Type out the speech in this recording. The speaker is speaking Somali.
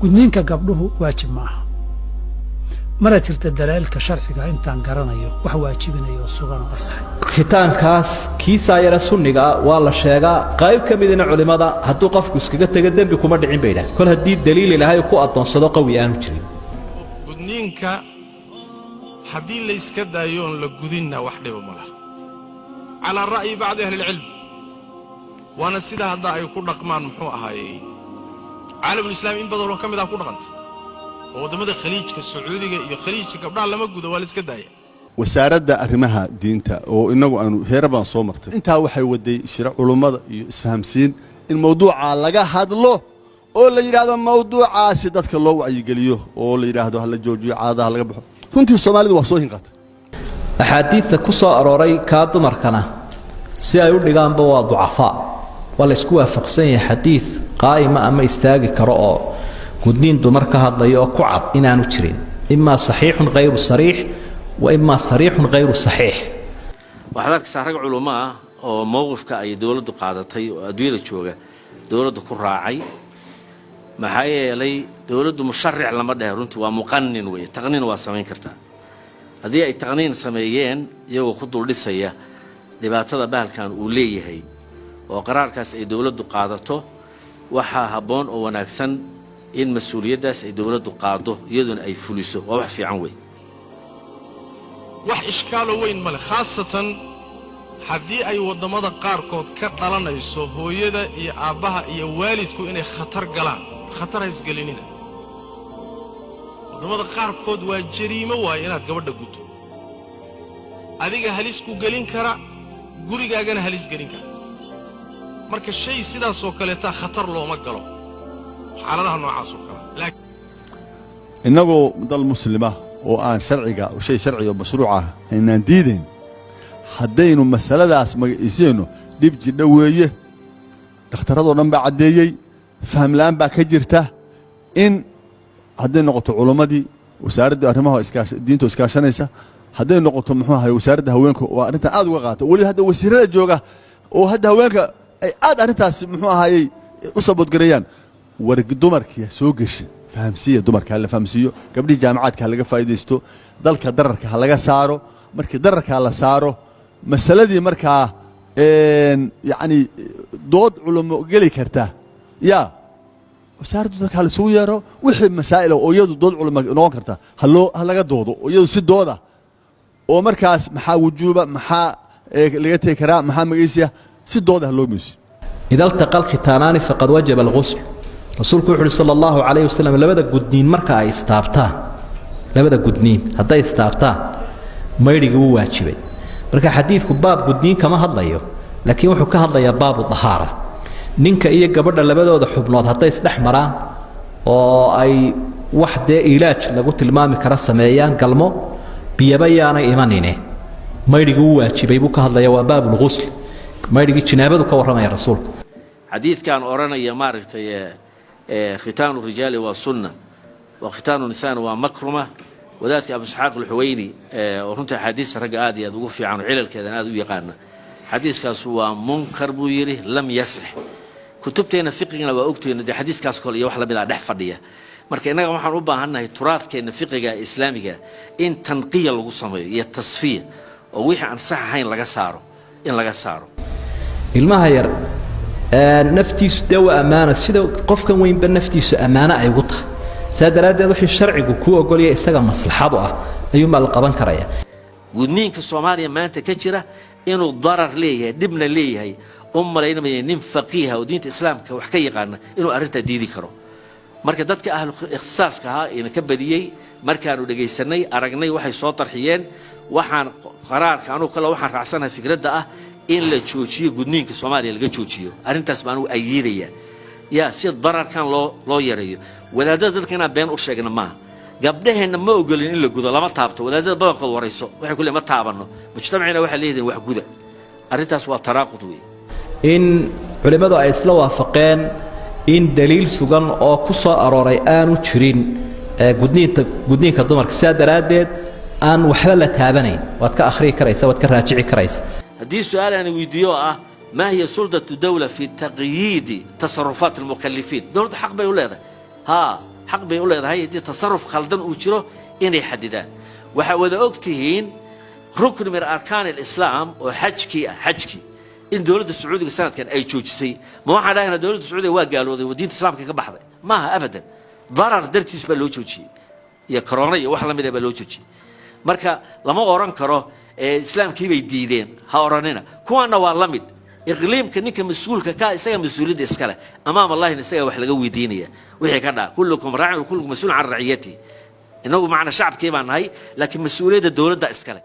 gudniinka gabdhuhu waajib maaha mana jirta dalaalka sharciga intaan garanayo wax waajibinayo sugan oo asax khitaankaas kiisa yara sunniga waa la sheegaa qayb ka midina culimada hadduu qofku iskaga tago dambi kuma dhicin bay dhahay kol haddii daliil ilaahay ku adoonsado qawi aanu jirin gudniinka haddii la iska daayo oon la gudinna wax dhiba ma laha calaa ra'yi bacdi ahli ilcilm waana sidaa hadda ay ku dhaqmaan muxuu ahaayey caalamulislaami in badanoo ka mid ah ku dhaqanta oo waddamada khaliijka sacuudiga iyo khaliijka gabdhaha lama gudo waa la iska daaya wasaaradda arrimaha diinta oo inagu aanu heer baan soo martay intaa waxay waday shir culummada iyo isfahamsiin in mawduuca laga hadlo oo la yiraahdo mawduucaasi dadka loo wacyigeliyo oo la yiraahdo hal joojiyo caadaha laga baxo runtii Soomaalidu waa soo hinqatay axaadiidta ku soo arooray ka dumarkana si ay u dhigaanba waa ducafaa wala isku waafaqsan yahay xadiid qaayma ama istaagi karo oo gudniin dumar ka hadlayo oo ku cad inaanu jirin imma saxiixun ghayru sariix wa imma sariixun ghayru saxiix waxaad ka saarag culumaa oo mowqifka ay dawladdu qaadatay oo adduunyada jooga dawladdu ku raacay maxaa yeelay dawladdu musharric lama dhahay runtii waa muqannin weeye taqniin waa samayn kartaa haddii ay taqniin sameeyeen iyagoo ku dul dhisaya dhibaatada bahalkan uu leeyahay oo qaraarkaas ay dawladdu qaadato waxaa habboon oo wanaagsan in mas'uuliyaddaas ay dawladdu qaado iyaduna ay fuliso waa wax fiican weeye wax ishkaalo weyn male khaasatan haddii ay waddamada qaarkood ka dhalanayso hooyada iyo aabbaha iyo waalidku inay khatar galaan khatar ha isgelinina waddamada qaarkood waa jariimo waaye inaad gabadha guddo adiga halis ku gelin kara gurigaagana halis gelin kara marka shay sidaasoo kaleeta khatar looma galo xaaladaha noocaas oo kale inagoo dal muslima oo aan sharciga shay sharci oo mashruuc ah inaan diidayn haddaynu masaladaas magaciisayno dib jidha weeye dhakhtaradoo dhan baa caddeeyey faham la'aan baa ka jirta in hadday noqoto culimmadii wasaaradda arrimaha diinta iskaashanaysa hadday noqoto muxuu ahaay wasaaradda haweenka waa arrintan aad uga qaata weli hadda wasiirada jooga oo hadda haweenka ay aad arrintaas muxuu ahaayey u saboodgareeyaan wargi dumarkii soo gashay fahamsiya dumarka la fahamsiyo gabdhii jaamacaadka laga faa'iideysto dalka dararka laga saaro markii dararka la saaro masaladii markaa yani dood culimo gali karta ya wasaaraddu dadka la soo yeero wixii masaa'il oo iyadu dood culimo noqon karta ha laga doodo oo iyadu si dooda oo markaas maxaa wujuuba maxaa laga tagi karaa maxaa magaysiya si dooda loo meesho إذا التقى الختانان فقد وجب الغسل رسولك وحده صلى الله عليه وسلم لبدا قدنين مركا أي استابتان لبدا قدنين هدا استابتان ما يريقوا واجبي مركا حديث باب قدنين كما هضليو لكن وحو كهضليا باب الطهارة نينكا إيا قبرنا لبدا ودا حبنات هدا يستحمران oo ay wax de ilaaj lagu tilmaami kara sameeyaan galmo biyabayaana imanine mayrigu waajibay buu ka hadlaya waa baabul ghusl mayrigu jinaabadu ka waramaya rasuulku xadiidkan oranaya maaragtay khitaanu rijaali waa sunna wa khitaanu nisaan waa makruma wadaadka abu isxaaq al-huwayni oo runta xadiis rag aad iyo aad ugu fiican cilalkeedan aad u yaqaan xadiiskaas waa munkar buu yiri lam yasih kutubteena fiqigana waa ogteena de xadiiskaas kale iyo wax la mid ah dhex fadhiya marka inaga waxaan u baahanahay turaadkeena fiqiga islaamiga in tanqiya lagu sameeyo iyo tasfiya oo wixii aan sax ahayn laga saaro in laga saaro ilmaha yar naftiisu dawa amaana sida qofkan weynba naftiisu amaana ay ugu tahay saadaradeed wixii sharcigu ku ogoliyay isaga maslaxado ah ayuu mal qaban karaya gudniinka Soomaaliya maanta ka jira inuu darar leeyahay dibna leeyahay umaleynaya nin faqiih oo diinta islaamka wax ka yaqaan inuu arinta diidi karo marka dadka ahlu ikhtisaaska ah in ka badiyay markaanu dhageysanay aragnay waxay soo tarxiyeen waxaan qaraarka anu kala waxaan raacsanahay fikradda ah in la joojiyo gudniinka Soomaaliya laga joojiyo arintaas baan u ayeedaya ya si dararkan loo yareeyo wadaadada dadkana been u sheegna ma gabdhaheena ma ogolin in la gudo lama taabto wadaadada badankood warayso waxay kulli ma taabano mujtamaciina waxa leeyahay wax guda arintaas waa taraaqud weey in culimadu ay isla waafaqeen in daliil sugan oo ku soo arooray aanu jirin gudniinka dumarka saadaradeed aan waxba la taabanayn waad ka akhri karaysa waad ka raajici karaysa hadii su'aal aan weydiiyo ah ma hiya sultatu dawla fi taqyid tasarrufat al-mukallifin dawladda xaq bay u leedahay ha xaq bay u leedahay haddii tasarruf khaldan uu jiro inay xadidaan waxaa wada og tihiin rukn min arkaan alislaam oo xajkii in dowladda sacuudiga sanadkan ay joojisay ma waxaan dhahaynaa dowladda sacuudiga waa gaalooday oo diinta islaamka ka baxday maaha abadan darar dartiis baa loo joojiyey iyo corona iyo wax la mid ah baa loo joojiyey marka lama oran karo islaamkii bay diideen ha oranina kuwaana waa la mid iqliimka ninka mas'uulka ka isaga mas'uuliyadda iska leh amaam allahina isaga wax laga weydiinaya wixii ka dhaca kullukum raa'in wa kullukum mas'uulun 'an ra'iyati inagu macna shacabkii baan nahay laakiin mas'uuliyadda dowladda iska leh